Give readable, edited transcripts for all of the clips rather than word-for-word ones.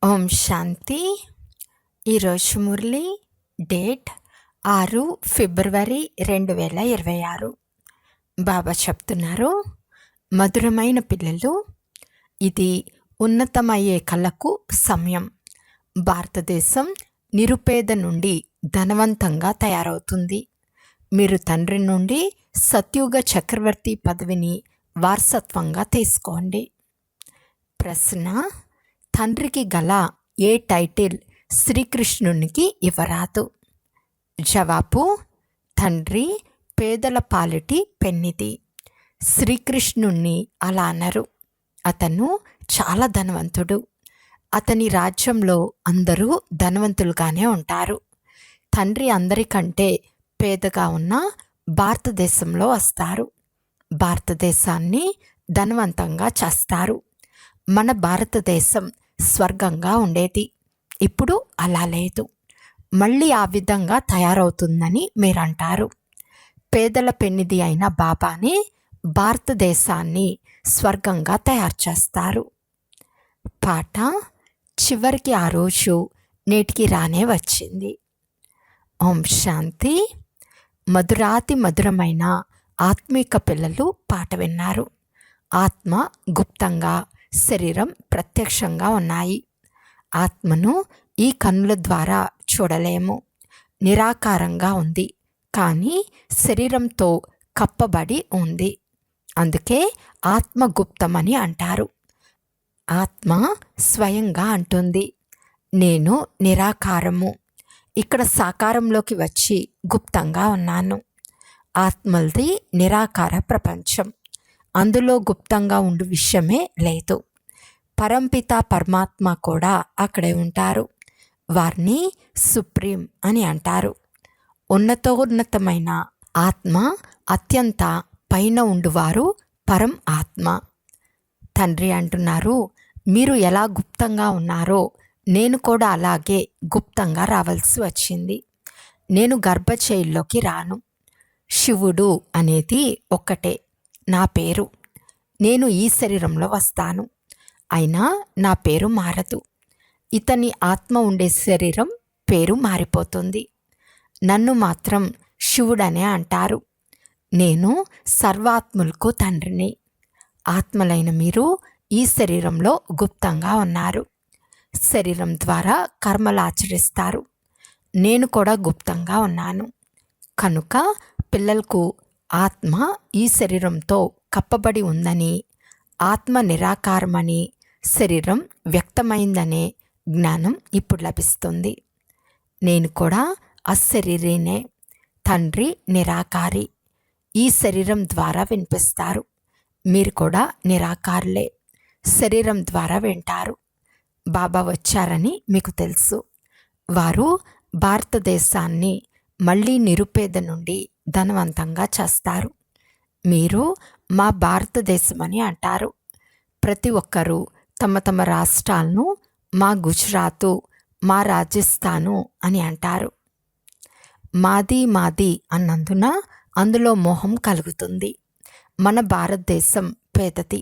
ఓం శాంతి. ఈరోజు మురళి డేట్ 6 ఫిబ్రవరి 2026. బాబా చెప్తున్నారు, మధురమైన పిల్లలు, ఇది ఉన్నతమయ్యే కళకు సమయం. భారతదేశం నిరుపేద నుండి ధనవంతంగా తయారవుతుంది. మీరు తండ్రి నుండి సత్యుగ చక్రవర్తి పదవిని వారసత్వంగా తీసుకోండి. ప్రశ్న: తండ్రికి గల ఏ టైటిల్ శ్రీకృష్ణునికి ఇవ్వరాదు? జవాబు: తండ్రి పేదల పాలిటి పెన్నిది. శ్రీకృష్ణుణ్ణి అలా అనరు. అతను చాలా ధనవంతుడు. అతని రాజ్యంలో అందరూ ధనవంతులుగానే ఉంటారు. తండ్రి అందరికంటే పేదగా ఉన్న భారతదేశంలో వస్తారు. భారతదేశాన్ని ధనవంతంగా చేస్తారు. మన భారతదేశం స్వర్గంగా ఉండేది. ఇప్పుడు అలా లేదు. మళ్ళీ ఆ విధంగా తయారవుతుందని మీరంటారు. పేదల పెన్నిది అయిన బాబానే భారతదేశాన్ని స్వర్గంగా తయారు చేస్తారు. పాట చివరికి ఆ రోజు నేటికి రానే వచ్చింది. ఓం శాంతి. మధురాతి మధురమైన ఆత్మిక పిల్లలు పాట విన్నారు. ఆత్మ గుప్తంగా, శరీరం ప్రత్యక్షంగా ఉన్నాయి. ఆత్మను ఈ కన్నుల ద్వారా చూడలేము. నిరాకారంగా ఉంది, కానీ శరీరంతో కప్పబడి ఉంది. అందుకే ఆత్మ గుప్తమని అంటారు. ఆత్మ స్వయంగా అంటుంది, నేను నిరాకారము, ఇక్కడ సాకారంలోకి వచ్చి గుప్తంగా ఉన్నాను. ఆత్మలది నిరాకార ప్రపంచం. అందులో గుప్తంగా ఉండు విషయమే లేదు. పరంపిత పరమాత్మ కూడా అక్కడే ఉంటారు. వారిని సుప్రీం అని అంటారు. ఉన్నతోన్నతమైన ఆత్మ, అత్యంత పైన ఉండువారు పరం ఆత్మ. తండ్రి అంటున్నారు, మీరు ఎలా గుప్తంగా ఉన్నారో నేను కూడా అలాగే గుప్తంగా రావాల్సి వచ్చింది. నేను గర్భచైల్లోకి రాను. శివుడు అనేది ఒక్కటే నా పేరు. నేను ఈ శరీరంలో వస్తాను, అయినా నా పేరు మారదు. ఇతని ఆత్మ ఉండే శరీరం పేరు మారిపోతుంది. నన్ను మాత్రం శివుడనే అంటారు. నేను సర్వాత్ములకు తండ్రిని. ఆత్మలైన మీరు ఈ శరీరంలో గుప్తంగా ఉన్నారు. శరీరం ద్వారా కర్మలు ఆచరిస్తారు. నేను కూడా గుప్తంగా ఉన్నాను. కనుక పిల్లలకు ఆత్మ ఈ శరీరంతో కప్పబడి ఉందని, ఆత్మ నిరాకారమని, శరీరం వ్యక్తమైందనే జ్ఞానం ఇప్పుడు లభిస్తుంది. నేను కూడా అశరీరినే. తండ్రి నిరాకారి. ఈ శరీరం ద్వారా వినిపిస్తారు. మీరు కూడా నిరాకారులే. శరీరం ద్వారా వింటారు. బాబా వచ్చారని మీకు తెలుసు. వారు భారతదేశాన్ని మళ్ళీ నిరుపేద నుండి ధనవంతంగా చేస్తారు. మీరు మా భారతదేశమని అంటారు. ప్రతి ఒక్కరూ తమ తమ రాష్ట్రాలను మా గుజరాతు, మా రాజస్థాను అని అంటారు. మాది మాది అన్నందున అందులో మోహం కలుగుతుంది. మన భారతదేశం పేదది,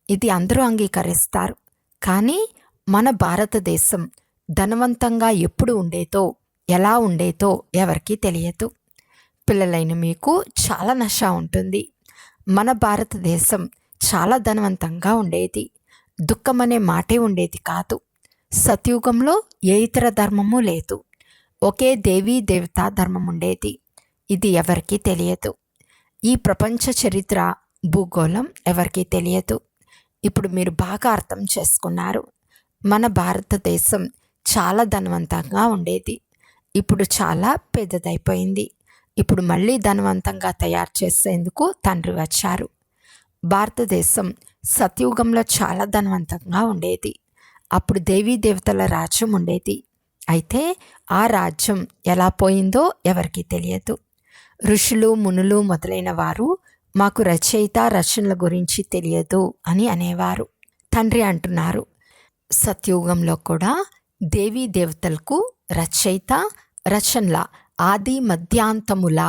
ఇది అందరూ అంగీకరిస్తారు. కానీ మన భారతదేశం ధనవంతంగా ఎప్పుడు ఉండేదో, ఎలా ఉండేదో ఎవరికీ తెలియదు. పిల్లలైన మీకు చాలా నష ఉంటుంది. మన భారతదేశం చాలా ధనవంతంగా ఉండేది. దుఃఖం అనే మాటే ఉండేది కాదు. సత్యుగంలో ఏ ఇతర ధర్మము లేదు. ఒకే దేవీ దేవతా ధర్మం ఉండేది. ఇది ఎవరికీ తెలియదు. ఈ ప్రపంచ చరిత్ర, భూగోళం ఎవరికీ తెలియదు. ఇప్పుడు మీరు బాగా అర్థం చేసుకున్నారు. మన భారతదేశం చాలా ధనవంతంగా ఉండేది. ఇప్పుడు చాలా పెద్దదైపోయింది. ఇప్పుడు మళ్ళీ ధనవంతంగా తయారు చేసేందుకు తండ్రి వచ్చారు. భారతదేశం సత్యుగంలో చాలా ధనవంతంగా ఉండేది. అప్పుడు దేవీ దేవతల రాజ్యం ఉండేది. అయితే ఆ రాజ్యం ఎలా పోయిందో ఎవరికీ తెలియదు. ఋషులు, మునులు మొదలైన వారు మాకు రచయిత, రచనల గురించి తెలియదు అని అనేవారు. తండ్రి అంటున్నారు, సత్యుగంలో కూడా దేవీ దేవతలకు రచయిత, రచనల ఆది మధ్యాంతముల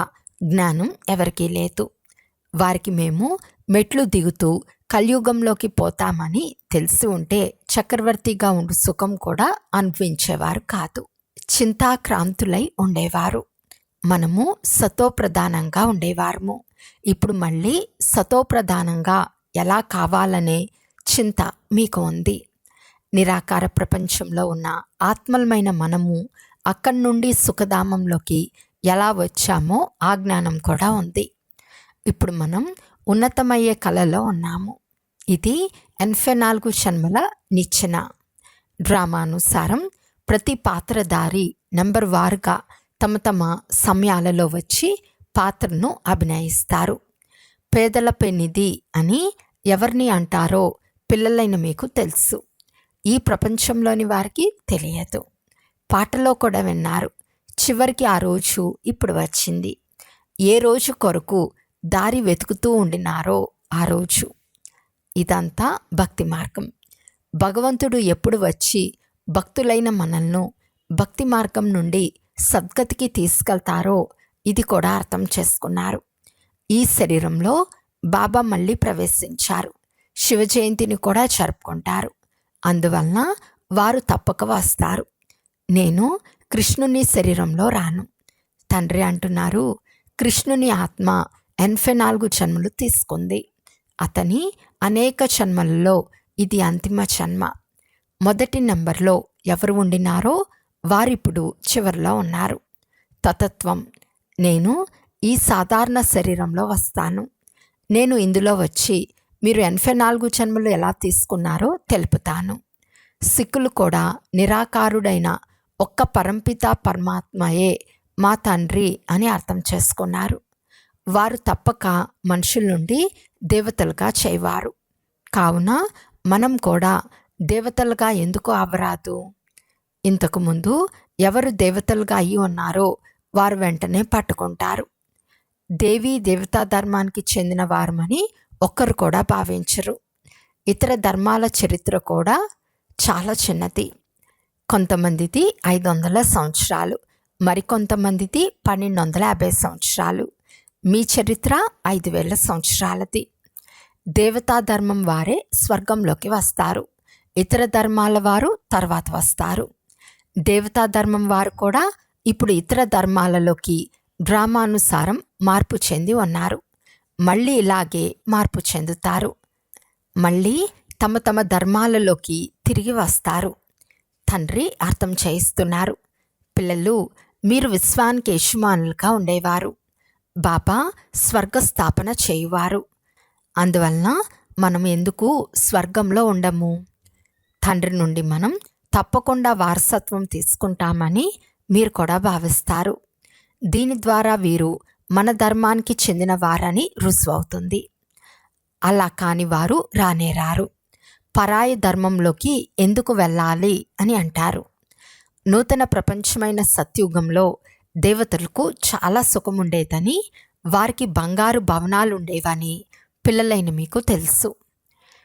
జ్ఞానం ఎవరికీ లేదు. వారికి మేము మెట్లు దిగుతూ కలియుగంలోకి పోతామని తెలిసి ఉంటే చక్రవర్తిగా ఉండు సుఖం కూడా అనుభవించేవారు కాదు. చింతాక్రాంతులై ఉండేవారు. మనము సతోప్రధానంగా ఉండేవారము. ఇప్పుడు మళ్ళీ సతోప్రధానంగా ఎలా కావాలనే చింత మీకు ఉంది. నిరాకార ప్రపంచంలో ఉన్న ఆత్మలమైన మనము అక్కడి నుండి సుఖధామంలోకి ఎలా వచ్చామో ఆ జ్ఞానం కూడా ఉంది. ఇప్పుడు మనం ఉన్నతమయ్యే కళలో ఉన్నాము. ఇది 84 జన్మల నిచ్చెన. డ్రామానుసారం ప్రతి పాత్రధారి నెంబర్ వారుగా తమ తమ సమయాలలో వచ్చి పాత్రను అభినయిస్తారు. పేదల పెన్నిది అని ఎవరిని అంటారో పిల్లలైన మీకు తెలుసు. ఈ ప్రపంచంలోని వారికి తెలియదు. పాటలో కూడా విన్నారు. చివరికి ఆ రోజు ఇప్పుడు వచ్చింది. ఏ రోజు కొరకు దారి వెతుకుతూ ఉండినారో ఆ రోజు. ఇదంతా భక్తి మార్గం. భగవంతుడు ఎప్పుడు వచ్చి భక్తులైన మనల్ని భక్తి మార్గం నుండి సద్గతికి తీసుకెళ్తారో ఇది కూడా అర్థం చేసుకున్నారు. ఈ శరీరంలో బాబా మళ్ళీ ప్రవేశించారు. శివ జయంతిని కూడా జరుపుకుంటారు. అందువలన వారు తప్పక వస్తారు. నేను కృష్ణుని శరీరంలో రాను. తండ్రి అంటున్నారు, కృష్ణుని ఆత్మ 84 జన్మలు తీసుకుంది. అతని అనేక జన్మలలో ఇది అంతిమ జన్మ. మొదటి నెంబర్లో ఎవరు ఉండినారో వారిప్పుడు చివరిలో ఉన్నారు. తతత్వం. నేను ఈ సాధారణ శరీరంలో వస్తాను. నేను ఇందులో వచ్చి మీరు 84 జన్మలు ఎలా తీసుకున్నారో తెలుపుతాను. సిక్కులు కూడా నిరాకారుడైన ఒక్క పరంపిత పరమాత్మయే మా తండ్రి అని అర్థం చేసుకున్నారు. వారు తప్పక మనుషుల నుండి దేవతలుగా చేయవారు. కావున మనం కూడా దేవతలుగా ఎందుకు అవ్వరాదు? ఇంతకుముందు ఎవరు దేవతలుగా అయి ఉన్నారో వారు వెంటనే పట్టుకుంటారు. దేవీ దేవతా ధర్మానికి చెందిన వారమని ఒక్కరు కూడా భావించరు. ఇతర ధర్మాల చరిత్ర కూడా చాలా చిన్నది. కొంతమందిది 500 సంవత్సరాలు, మరికొంతమందిది 1250 సంవత్సరాలు. మీ చరిత్ర 5000 సంవత్సరాలది. దేవతా ధర్మం వారే స్వర్గంలోకి వస్తారు. ఇతర ధర్మాల వారు తర్వాత వస్తారు. దేవతా ధర్మం వారు కూడా ఇప్పుడు ఇతర ధర్మాలలోకి డ్రామానుసారం మార్పు చెంది ఉన్నారు. మళ్ళీ ఇలాగే మార్పు చెందుతారు. మళ్ళీ తమ తమ ధర్మాలలోకి తిరిగి వస్తారు. తండ్రి అర్థం చేయిస్తున్నారు. పిల్లలు, మీరు విశ్వానికి యజమానులుగా ఉండేవారు. బాబా స్వర్గస్థాపన చేయువారు. అందువలన మనం ఎందుకు స్వర్గంలో ఉండము? తండ్రి నుండి మనం తప్పకుండా వారసత్వం తీసుకుంటామని మీరు కూడా భావిస్తారు. దీని ద్వారా వీరు మన ధర్మానికి చెందిన వారని రుజువవుతుంది. అలా కాని వారు రానేరారు. పరాయి ధర్మంలోకి ఎందుకు వెళ్ళాలి అని అంటారు. నూతన ప్రపంచమైన సత్యుగంలో దేవతలకు చాలా సుఖముండేదని, వారికి బంగారు భవనాలు ఉండేవని పిల్లలైన మీకు తెలుసు.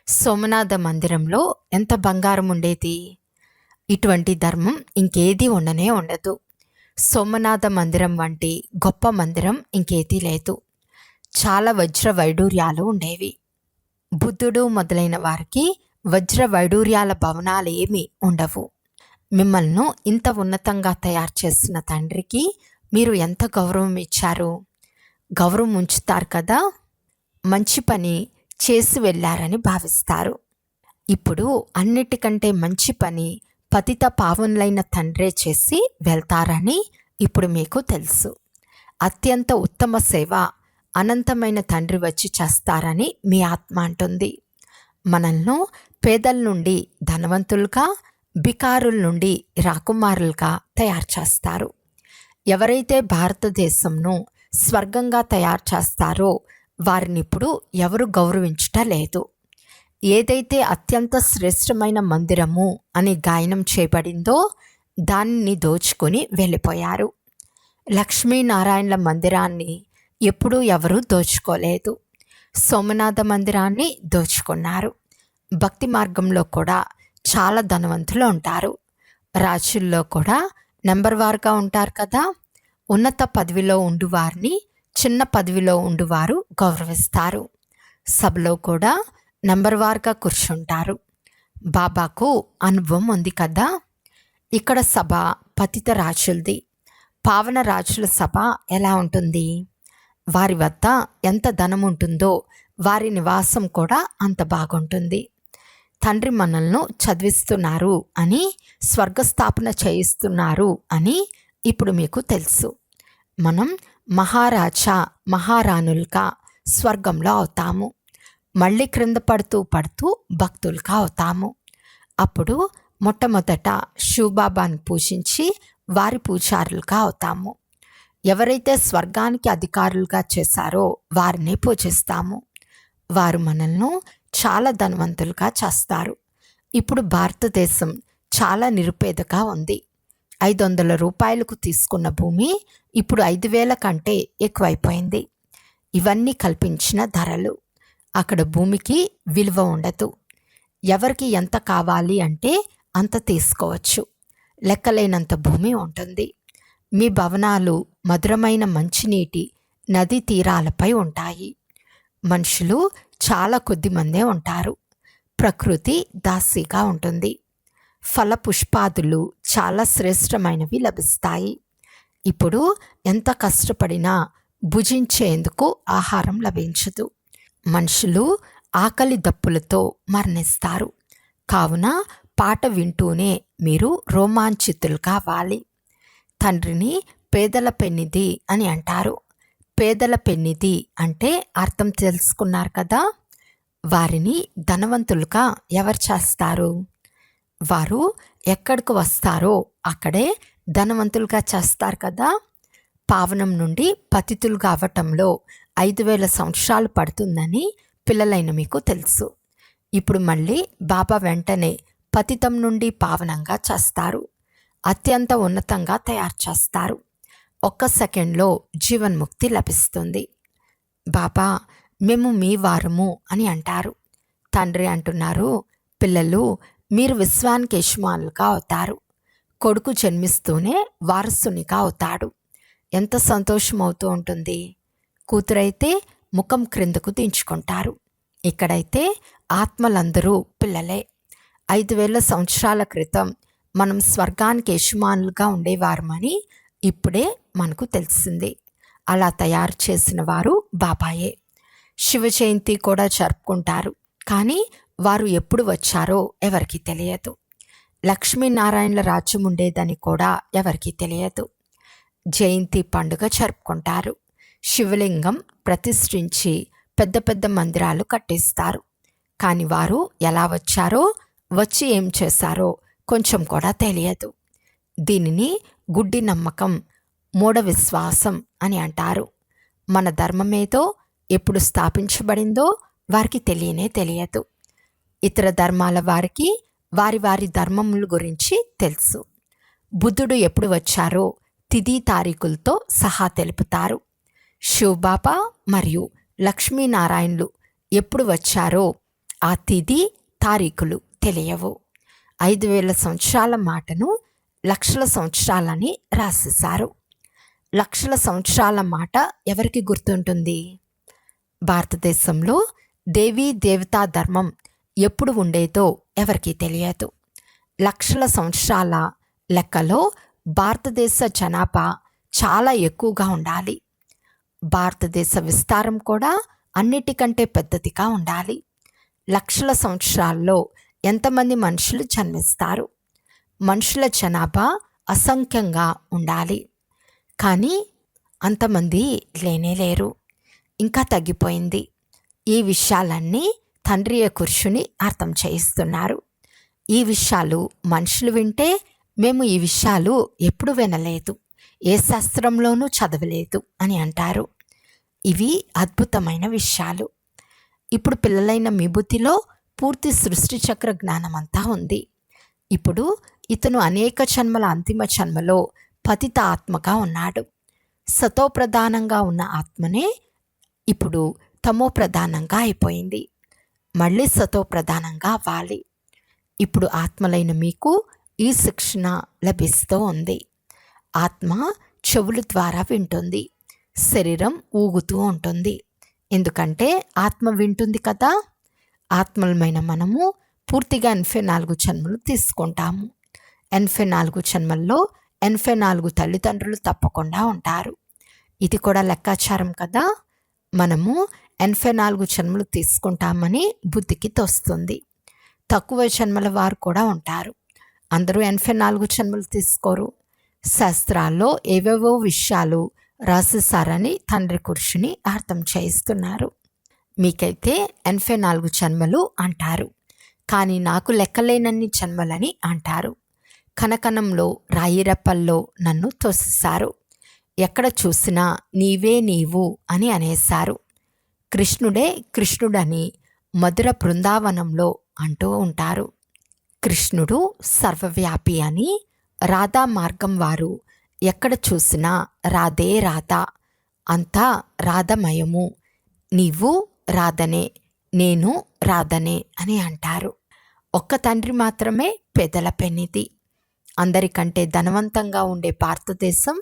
సోమనాథ మందిరంలో ఎంత బంగారం ఉండేది? ఇటువంటి ధర్మం ఇంకేదీ ఉండనే ఉండదు. సోమనాథ మందిరం వంటి గొప్ప మందిరం ఇంకేదీ లేదు. చాలా వజ్ర వైడూర్యాలు ఉండేవి. బుద్ధుడు మొదలైన వారికి వజ్ర వైడూర్యాల భవనాలు ఏమీ ఉండవు. మిమ్మల్ని ఇంత ఉన్నతంగా తయారు చేసిన తండ్రికి మీరు ఎంత గౌరవం ఇచ్చారు? గౌరవం ఉంచుతారు కదా. మంచి పని చేసి వెళ్ళారని భావిస్తారు. ఇప్పుడు అన్నిటికంటే మంచి పని పతిత పావనులైన తండ్రే చేసి వెళ్తారని ఇప్పుడు మీకు తెలుసు. అత్యంత ఉత్తమ సేవ అనంతమైన తండ్రి వచ్చి చేస్తారని మీ ఆత్మ అంటుంది. మనల్ని పేదల నుండి ధనవంతులుగా, బికారుల నుండి రాకుమారులుగా తయారు చేస్తారు. ఎవరైతే భారతదేశంను స్వర్గంగా తయారు చేస్తారో వారిని ఇప్పుడు ఎవరు గౌరవించట లేదు. ఏదైతే అత్యంత శ్రేష్టమైన మందిరము అని గాయనం చేయబడిందో దానిని దోచుకొని వెళ్ళిపోయారు. లక్ష్మీనారాయణల మందిరాన్ని ఎప్పుడూ ఎవరూ దోచుకోలేదు. సోమనాథ మందిరాన్ని దోచుకున్నారు. భక్తి మార్గంలో కూడా చాలా ధనవంతులు ఉంటారు. రాజుల్లో కూడా నెంబర్ వారుగా ఉంటారు కదా. ఉన్నత పదవిలో ఉండువారిని చిన్న పదవిలో ఉండువారు గౌరవిస్తారు. సభలో కూడా నంబర్ వార్గా కూర్చుంటారు. బాబాకు అనుభవం ఉంది కదా. ఇక్కడ సభ పతిత రాజులది. పావన రాజుల సభ ఎలా ఉంటుంది? వారి వద్ద ఎంత ధనం ఉంటుందో వారి నివాసం కూడా అంత బాగుంటుంది. తండ్రి మనల్ని చదివిస్తున్నారు అని, స్వర్గస్థాపన చేయిస్తున్నారు అని ఇప్పుడు మీకు తెలుసు. మనం మహారాజా మహారాణులుగా స్వర్గంలో అవుతాము. మళ్ళీ క్రింద పడుతూ పడుతూ భక్తులుగా అవుతాము. అప్పుడు మొట్టమొదట శివబాబాను పూజించి వారి పూజారులుగా అవుతాము. ఎవరైతే స్వర్గానికి అధికారులుగా చేశారో వారిని పూజిస్తాము. వారు మనల్ని చాలా ధనవంతులుగా చేస్తారు. ఇప్పుడు భారతదేశం చాలా నిరుపేదగా ఉంది. 500 రూపాయలకు తీసుకున్న భూమి ఇప్పుడు 5,000 కంటే ఎక్కువైపోయింది. ఇవన్నీ కల్పించిన ధరలు. అక్కడ భూమికి విలువ ఉండదు. ఎవరికి ఎంత కావాలి అంటే అంత తీసుకోవచ్చు. లెక్కలేనంత భూమి ఉంటుంది. మీ భవనాలు మధురమైన మంచినీటి నదీ తీరాలపై ఉంటాయి. మనుషులు చాలా కొద్ది మందే ఉంటారు. ప్రకృతి దాసీగా ఉంటుంది. ఫల పుష్పాదులు చాలా శ్రేష్టమైనవి లభిస్తాయి. ఇప్పుడు ఎంత కష్టపడినా భుజించేందుకు ఆహారం లభించదు. మనుషులు ఆకలి దప్పులతో మరణిస్తారు. కావున పాట వింటూనే మీరు రోమాంచితులు కావాలి. తండ్రిని పేదల పెన్నిధి అని అంటారు. పేదల పెన్నిధి అంటే అర్థం తెలుసుకున్నారు కదా. వారిని ధనవంతులుగా ఎవరు చేస్తారు? వారు ఎక్కడికి వస్తారో అక్కడే ధనవంతులుగా చేస్తారు కదా. పావనం నుండి పతితులుగా అవ్వటంలో 5,000 సంవత్సరాలు పడుతుందని పిల్లలైన మీకు తెలుసు. ఇప్పుడు మళ్ళీ బాబా వెంటనే పతితం నుండి పావనంగా చేస్తారు. అత్యంత ఉన్నతంగా తయారు చేస్తారు. 1 సెకండ్లో జీవన్ముక్తి లభిస్తుంది. బాబా మేము మీ వారము అని అంటారు. తండ్రి అంటున్నారు, పిల్లలు మీరు విశ్వానికి యజమానులుగా అవుతారు. కొడుకు జన్మిస్తూనే వారసునిగా అవుతాడు. ఎంత సంతోషం అవుతూ ఉంటుంది. కూతురైతే ముఖం క్రిందకు దించుకుంటారు. ఇక్కడైతే ఆత్మలందరూ పిల్లలే. 5,000 సంవత్సరాల క్రితం మనం స్వర్గానికి యజమానులుగా ఉండేవారమని ఇప్పుడే మనకు తెలిసింది. అలా తయారు చేసిన వారు బాబాయే. శివ జయంతి కూడా జరుపుకుంటారు. కానీ వారు ఎప్పుడు వచ్చారో ఎవరికి తెలియదు. లక్ష్మీనారాయణల రాజ్యం ఉండేదని కూడా ఎవరికి తెలియదు. జయంతి పండుగ జరుపుకుంటారు. శివలింగం ప్రతిష్ఠించి పెద్ద పెద్ద మందిరాలు కట్టిస్తారు. కానీ వారు ఎలా వచ్చారో, వచ్చి ఏం చేశారో కొంచెం కూడా తెలియదు. దీనిని గుడ్డి నమ్మకం, మూఢ విశ్వాసం అని అంటారు. మన ధర్మమేదో ఎప్పుడు స్థాపించబడిందో వారికి తెలియనే తెలియదు. ఇతర ధర్మాల వారికి వారి వారి ధర్మముల గురించి తెలుసు. బుద్ధుడు ఎప్పుడు వచ్చారో తిథి తారీఖులతో సహా తెలుపుతారు. శివబాబా మరియు లక్ష్మీనారాయణలు ఎప్పుడు వచ్చారో ఆ తిథి తారీఖులు తెలియవు. 5,000 సంవత్సరాల మాటను లక్షల సంవత్సరాలని రాసేశారు. లక్షల సంవత్సరాల మాట ఎవరికి గుర్తుంటుంది? భారతదేశంలో దేవీ దేవతా ధర్మం ఎప్పుడు ఉండేదో ఎవరికి తెలియదు. లక్షల సంవత్సరాల లెక్కలో భారతదేశ జనాభా చాలా ఎక్కువగా ఉండాలి. భారతదేశ విస్తారం కూడా అన్నిటికంటే పెద్దదిగా ఉండాలి. లక్షల సంవత్సరాల్లో ఎంతమంది మనుషులు జన్మిస్తారు? మనుషుల జనాభా అసంఖ్యంగా ఉండాలి. కానీ అంతమంది లేనేలేరు. ఇంకా తగ్గిపోయింది. ఈ విషయాలన్నీ తండ్రియే కూర్చుని అర్థం చేయిస్తున్నారు. ఈ విషయాలు మనుషులు వింటే మేము ఈ విషయాలు ఎప్పుడు వినలేదు, ఏ శాస్త్రంలోనూ చదవలేదు అని అంటారు. ఇవి అద్భుతమైన విషయాలు. ఇప్పుడు పిల్లలైన మీ బుద్ధిలో పూర్తి సృష్టి చక్ర జ్ఞానం అంతా ఉంది. ఇప్పుడు ఇతను అనేక జన్మల అంతిమ జన్మలో పతిత ఆత్మగా ఉన్నాడు. సతో ప్రధానంగా ఉన్న ఆత్మనే ఇప్పుడు తమో ప్రధానంగా అయిపోయింది. మళ్ళీ సతో ప్రధానంగా అవ్వాలి. ఇప్పుడు ఆత్మలైన మీకు ఈ శిక్షణ లభిస్తూ ఉంది. ఆత్మ చెవుల ద్వారా వింటుంది, శరీరం ఊగుతూ ఉంటుంది. ఎందుకంటే ఆత్మ వింటుంది కదా. ఆత్మలమైన మనము పూర్తిగా 84 జన్మలు తీసుకుంటాము. 84 జన్మల్లో 84 తల్లిదండ్రులు తప్పకుండా ఉంటారు. ఇది కూడా లెక్కాచారం కదా. మనము 84 జన్మలు తీసుకుంటామని బుద్ధికి తోస్తుంది. తక్కువ జన్మల వారు కూడా ఉంటారు. అందరూ 84 జన్మలు తీసుకోరు. శాస్త్రాల్లో ఏవేవో విషయాలు రాసేసారని తండ్రి కూర్చుని అర్థం చేయిస్తున్నారు. మీకైతే 84 జన్మలు అంటారు, కానీ నాకు లెక్కలేనన్ని జన్మలని అంటారు. కనకనంలో రాయిరప్పల్లో నన్ను తోసేశారు. ఎక్కడ చూసినా నీవే నీవు అని అనేశారు. కృష్ణుడే కృష్ణుడని మధుర బృందావనంలో అంటూ ఉంటారు. కృష్ణుడు సర్వవ్యాపి అని రాధా మార్గం వారు ఎక్కడ చూసినా రాధే రాధ, అంతా రాధమయము, నీవు రాధనే, నేను రాధనే అని అంటారు. ఒక్క తండ్రి మాత్రమే పేదల పెన్నిధి. అందరికంటే ధనవంతంగా ఉండే భారతదేశం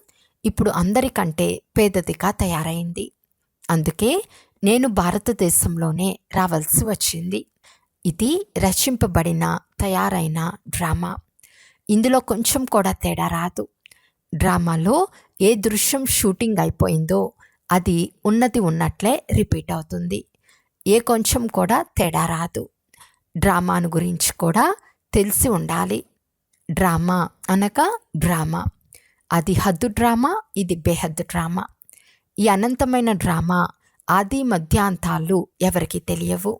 ఇప్పుడు అందరికంటే పేదదిగా తయారైంది. అందుకే నేను భారతదేశంలోనే రావాల్సి వచ్చింది. ఇది రచింపబడిన తయారైన డ్రామా. ఇందులో కొంచెం కూడా తేడా రాదు. డ్రామాలో ఏ దృశ్యం షూటింగ్ అయిపోయిందో అది ఉన్నది ఉన్నట్లే రిపీట్ అవుతుంది. ఏ కొంచెం కూడా తేడా రాదు. డ్రామాను గురించి కూడా తెలిసి ఉండాలి. డ్రామా అనగా డ్రామా. అది హద్దు డ్రామా, ఇది బేహద్దు డ్రామా. ఈ అనంతమైన డ్రామా ఆది మధ్యాంతాలు ఎవరికి తెలియవు.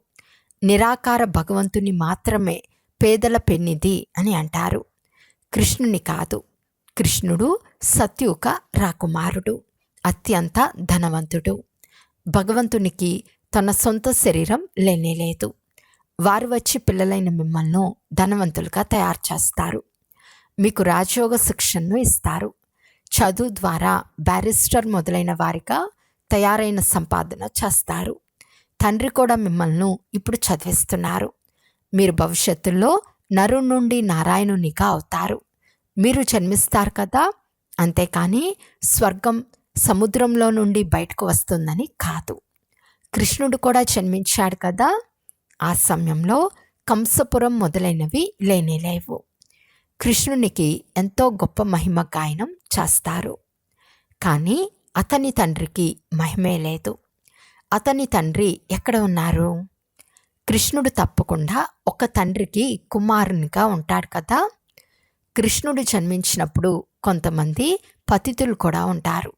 నిరాకార భగవంతుని మాత్రమే పేదల పెన్నిధి అని అంటారు, కృష్ణుని కాదు. కృష్ణుడు సత్యుక రాకుమారుడు, అత్యంత ధనవంతుడు. భగవంతునికి తన సొంత శరీరం లేనేలేదు. వారు వచ్చి పిల్లలైన మిమ్మల్ని ధనవంతులుగా తయారు చేస్తారు. మీకు రాజయోగ శిక్షణను ఇస్తారు. చదువు ద్వారా బ్యారిస్టర్ మొదలైన వారిగా తయారైన సంపాదన చేస్తారు. తండ్రి కూడా మిమ్మల్ని ఇప్పుడు చదివిస్తున్నారు. మీరు భవిష్యత్తులో నరు నుండి నారాయణునిగా అవుతారు. మీరు జన్మిస్తారు కదా, అంతేకాని స్వర్గం సముద్రంలో నుండి బయటకు వస్తుందని కాదు. కృష్ణుడు కూడా జన్మించాడు కదా, ఆ సమయంలో కంసపురం మొదలైనవి లేనేలేవు. కృష్ణునికి ఎంతో గొప్ప మహిమ గాయనం చేస్తారు, కానీ అతని తండ్రికి మహిమే లేదు. అతని తండ్రి ఎక్కడ ఉన్నారు? కృష్ణుడు తప్పకుండా ఒక తండ్రికి కుమారునిగా ఉంటాడు కదా. కృష్ణుడు జన్మించినప్పుడు కొంతమంది పతితులు కూడా ఉంటారు.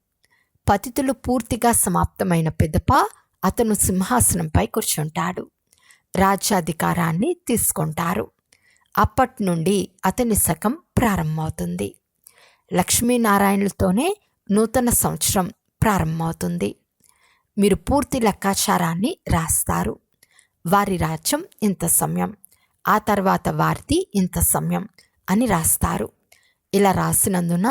పతితులు పూర్తిగా సమాప్తమైన పిదప అతను సింహాసనంపై కూర్చుంటాడు. రాజ్యాధికారాన్ని తీసుకుంటారు. అప్పటి నుండి అతని శకం ప్రారంభమవుతుంది. లక్ష్మీనారాయణులతోనే నూతన సంవత్సరం ప్రారంభమవుతుంది. మీరు పూర్తి లెక్కాచారాన్ని రాస్తారు. వారి రాజ్యం ఇంత సమయం, ఆ తర్వాత వారిది ఇంత సమయం అని రాస్తారు. ఇలా రాసినందున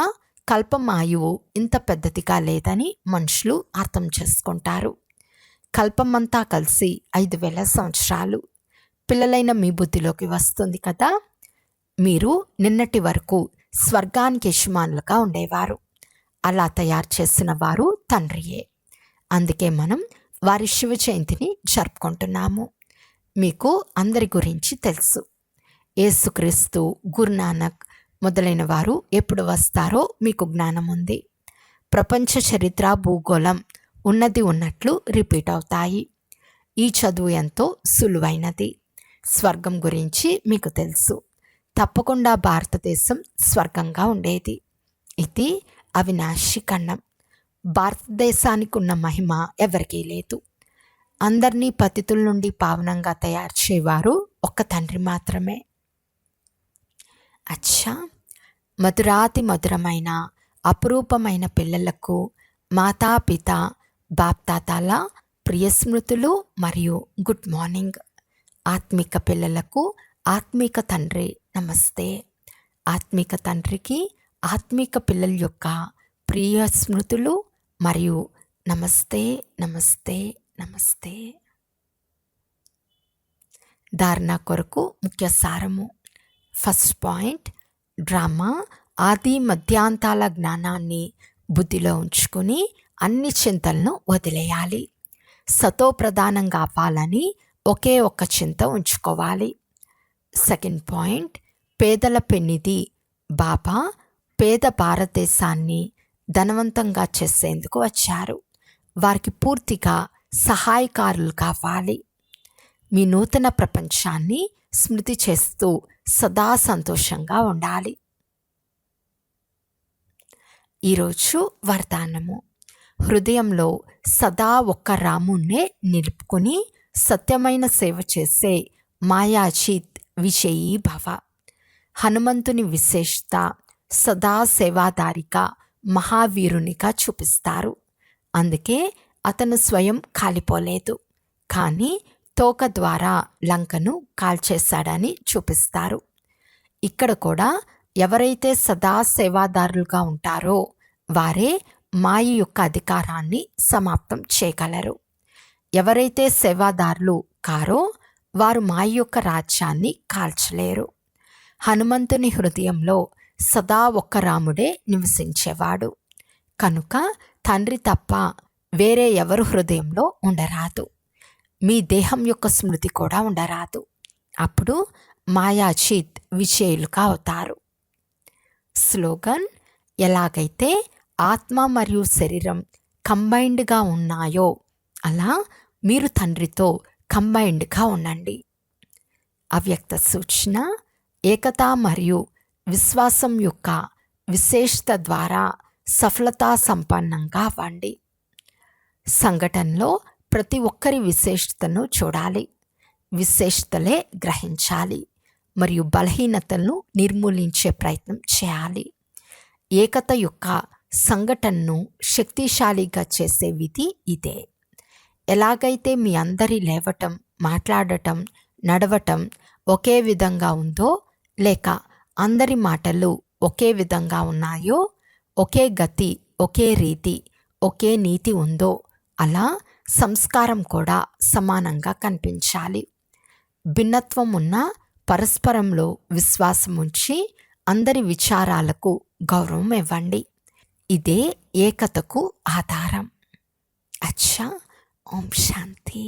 కల్పమాయువు ఇంత పెద్దదిగా లేదని మనుషులు అర్థం చేసుకుంటారు. కల్పమంతా కలిసి 5000 సంవత్సరాలు పిల్లలైన మీ బుద్ధిలోకి వస్తుంది కదా. మీరు నిన్నటి వరకు స్వర్గానికి యజమానులుగా ఉండేవారు. అలా తయారు చేసిన వారు తండ్రియే. అందుకే మనం వారి శివ జయంతిని జరుపుకుంటున్నాము. మీకు అందరి గురించి తెలుసు. యేసుక్రీస్తు, గురునానక్ మొదలైన వారు ఎప్పుడు వస్తారో మీకు జ్ఞానం ఉంది. ప్రపంచ చరిత్ర, భూగోళం ఉన్నది ఉన్నట్లు రిపీట్ అవుతాయి. ఈ చదువు ఎంతో సులువైనది. స్వర్గం గురించి మీకు తెలుసు. తప్పకుండా భారతదేశం స్వర్గంగా ఉండేది. ఇది అవినాశి ఖండం. భారతదేశానికి ఉన్న మహిమ ఎవరికీ లేదు. అందరినీ పతితుల నుండి పావనంగా తయారు చేయవారు ఒక్క తండ్రి మాత్రమే. అచ్చా, మధురాతి మధురమైన అపురూపమైన పిల్లలకు మాతాపిత బాప్తాతాల ప్రియ స్మృతులు మరియు గుడ్ మార్నింగ్. ఆత్మిక పిల్లలకు ఆత్మిక తండ్రి నమస్తే. ఆత్మిక తండ్రికి ఆత్మిక పిల్లల యొక్క ప్రియ స్మృతులు మరియు నమస్తే నమస్తే నమస్తే. ధారణ కొరకు ముఖ్య సారము. ఫస్ట్ పాయింట్, డ్రామా ఆది మధ్యాంతాల జ్ఞానాన్ని బుద్ధిలో ఉంచుకుని అన్ని చింతలను వదిలేయాలి. సతో ప్రధానంగా అవ్వాలని ఒకే ఒక్క చింత ఉంచుకోవాలి. సెకండ్ పాయింట్, పేదల పెన్నిధి. బాబా పేద భారతదేశాన్ని ధనవంతంగా చేసేందుకు వచ్చారు. వారికి పూర్తిగా సహాయకారులు కావాలి. మీ నూతన ప్రపంచాన్ని స్మృతి చేస్తూ సదా సంతోషంగా ఉండాలి. ఈరోజు వరదానము: హృదయంలో సదా ఒక్క రామున్నే నిలుపుకొని సత్యమైన సేవ చేసే మాయాజీత్ విజయీ భవ. హనుమంతుని విశేషత సదా సేవాదారిగా మహావీరునిగా చూపిస్తారు. అందుకే అతను స్వయం కాలిపోలేదు, కానీ తోక ద్వారా లంకను కాల్చేశాడని చూపిస్తారు. ఇక్కడ కూడా ఎవరైతే సదా సేవాదారులుగా ఉంటారో వారే మాయ యొక్క అధికారాన్ని సమాప్తం చేయగలరు. ఎవరైతే సేవాదారులు కారో వారు మాయ యొక్క రాజ్యాన్ని కాల్చలేరు. హనుమంతుని హృదయంలో సదా ఒక్క రాముడే నివసించేవాడు కనుక తండ్రి తప్ప వేరే ఎవరు హృదయంలో ఉండరాదు. మీ దేహం యొక్క స్మృతి కూడా ఉండరాదు. అప్పుడు మాయాజీత్ విజయులుగా అవుతారు. స్లోగన్: ఎలాగైతే ఆత్మ మరియు శరీరం కంబైన్డ్గా ఉన్నాయో అలా మీరు తండ్రితో కంబైన్డ్గా ఉండండి. అవ్యక్త సూచన: ఏకత మరియు విశ్వాసం యొక్క విశేషత ద్వారా సఫలతా సంపన్నంగా అవ్వండి. సంఘటనలో ప్రతి ఒక్కరి విశేషతను చూడాలి, విశేషతలే గ్రహించాలి మరియు బలహీనతలను నిర్మూలించే ప్రయత్నం చేయాలి. ఏకత యొక్క సంఘటనను శక్తిశాలిగా చేసే విధి ఇదే. ఎలాగైతే మీ అందరి లేవటం, మాట్లాడటం, నడవటం ఒకే విధంగా ఉందో, లేక అందరి మాటలు ఒకే విధంగా ఉన్నాయో, ఒకే గతి, ఒకే రీతి, ఒకే నీతి ఉందో, అలా సంస్కారం కూడా సమానంగా కనిపించాలి. భిన్నత్వం ఉన్న పరస్పరంలో విశ్వాసం ఉంచి అందరి విచారాలకు గౌరవం ఇవ్వండి. ఇదే ఏకతకు ఆధారం. అచ్చా, ఓం శాంతి.